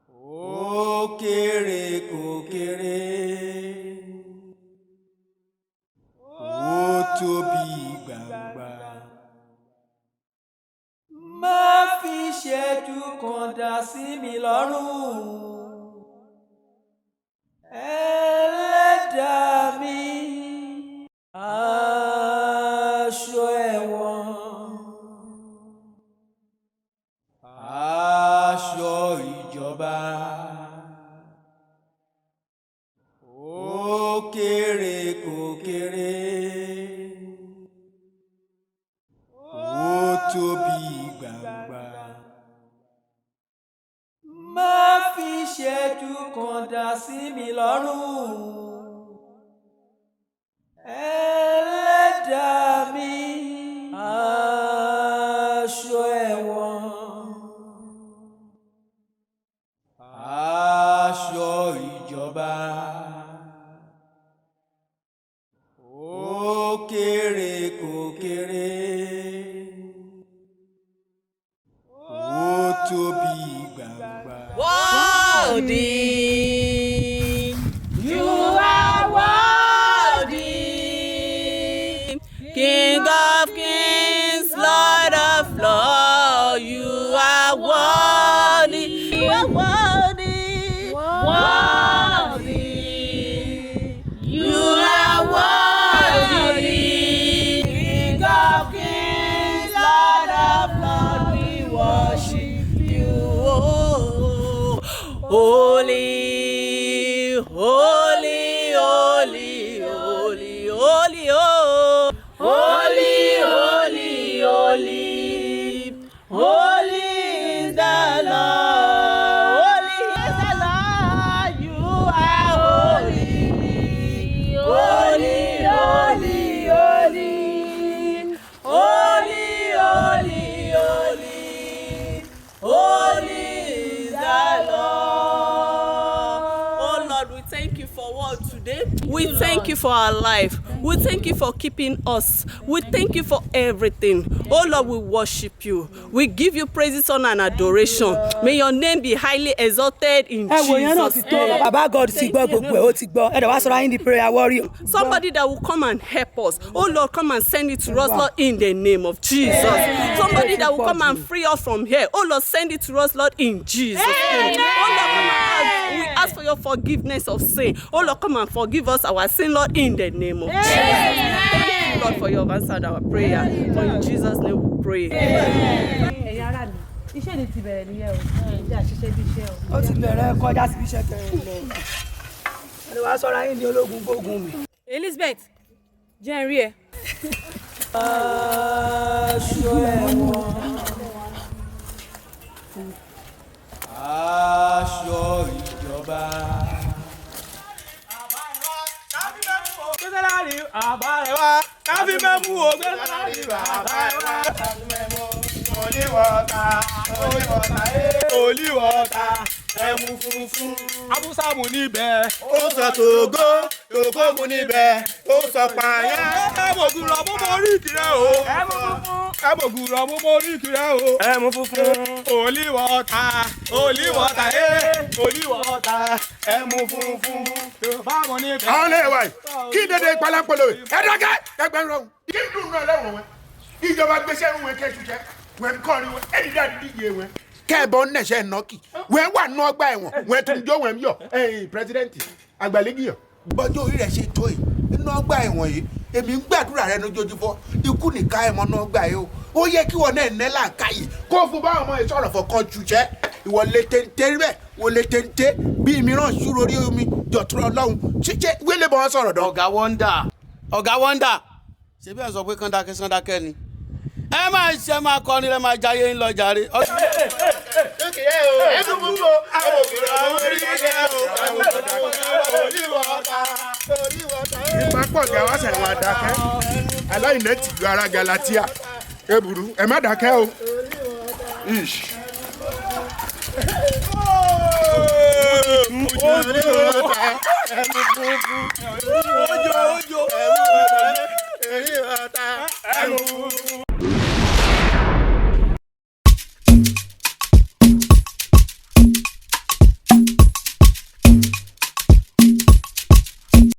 Ó kéré kò kéré, ó tóbi gbàngbà. Má fi ìṣẹ́jú kan dá sí mi lọ́rùn. Ẹlẹ́dàá mi, aṣọ ẹ̀wọ̀n, aṣọ ìjọba. Ó kéré kò kéré, ó tóbi gbàngbà. Má fi ìṣẹ́jú kan dá sí mi lọ́rùn. Ẹlẹ́dàá mi, aṣọ ẹ̀wọ̀n, aṣọ ìjọba. Ó kéré kò kéré, ó tóbi gbàngbà. Worthy, you are worthy, King of kings, Lord of lords, you are worthy, you are worthy, worthy, you are worthy, King of kings, Lord of lords, we worship you. Holy, holy, holy, holy, holy, oh. Holy, holy, holy, holy is the Lord. Holy is the Lord. You are holy, holy, holy, holy, holy, holy, holy, holy is the Lord. Oh Lord, we thank you for what today. We thank you for our life. We thank you for keeping us. We thank you for everything. Oh Lord, we worship you. We give you praises, honor, and adoration. May your name be highly exalted in Jesus' name. Baba God ti gbọ́ gbogbo ẹ̀, ó ti gbọ́. Ẹ dẹ̀ wá sọ̀rọ̀ ayé ní prayer warrior. Somebody that will come and help us. Oh Lord, come and send it to us, Lord, in the name of Jesus. Somebody that will come and free us from here. Oh Lord, send it to us, Lord, in Jesus' name. Oh Lord, come and we ask for your forgiveness of sin. Oh Lord, come and forgive us our sin, Lord, in the name of Jesus. Thank you, Lord, for your answered our prayer. For in Jesus' name we pray. Iṣẹ́ ni ti bẹ̀rẹ̀ nìyẹn o. Ìjà ṣiṣẹ́ bí iṣẹ́ o. Ó ti bẹ̀rẹ̀ kọjá sí iṣẹ́ kẹrin lọ. Ẹ dẹ̀ wá sọ̀rọ̀ ayé ní ológun gbógun mi. Elizabeth, jẹ́ n rí ẹ. Aṣọ ẹ̀wọ̀n, aṣọ ìjọba. Gbẹ́sẹ̀láàrí àbá ẹ̀ wá, káfí mẹ́mú o, gbẹ́sẹ̀láàrí àbá ẹ̀ wá. Olíwọ̀ta, olíwọ̀ta, ẹmu funfun. Abúsámù níbẹ̀, ó sọ tògó, tògó mu níbẹ̀, ó sọ pààyàn. Ẹ̀mọ̀gùrọ̀ mú mọ́ orí ìkìrẹ́ o. Ẹ̀mọ̀gùrọ̀ mú mọ́ orí ìkìrẹ́ o. Ẹmu funfun. Olíwọ̀ta, olíwọ̀ta, olíwọ̀ta, ẹmu funfun. Báwo ni bẹ́ẹ̀? Àwọn ilé wa yìí, kí dédé ìpalẹ́pọ̀lọ́ yìí, ẹ dákẹ́ ẹgbẹ́rún ọ̀hún. Kí n dùn náà lẹ́wọ̀n wọn? Ìjọba gbéṣẹ́ ń wẹ̀ kẹ́sù jẹ́, wẹ̀ ń kọrin wọn, ẹ̀dí dáadé díje wọn. Kẹ́ẹ̀bọ̀ ń nẹ̀ṣẹ̀ nọ́ọ̀kì, wẹ̀ wà nù ọgbà ẹ̀wọ̀n, wẹ̀ tún jó wẹ̀ ń yọ̀, pírẹsidẹ́ǹtì, àgbàlẹ́gìyọ̀. Bọ́jú orí rẹ̀ ṣe tó yìí, nínú ọgbà ẹ̀wọ̀n yìí, èmi ń gbàdúrà rẹ lójoojúmọ́, ikú nìka ẹ̀mọ́ náà gbà yìí o. Ó yẹ kí wọn náà nẹ́ làǹkà yìí, kó fún báwọn ọmọ yìí sọ̀rọ̀ fọkàn jù jẹ́. Ìwọ lè téńté bẹ́ẹ̀, wọ́n lè téńté bí mìíràn ṣúrò orí omi jọ̀tún ọlọ́run. Ṣíṣe wílé bọ́ wọn sọ̀rọ̀ dán. Ọ̀gá wọ́ndà ṣe bí ẹ sọ pé kándákẹ́ ni ẹ máa ṣe máa kọrin lẹ máa jayé ńlọ jàre. Ìpá pọ̀ gà wá sẹ̀ wá dákẹ́ aláìní tìlú ara Galatia eburu ẹ má dákẹ́ o. Ojo.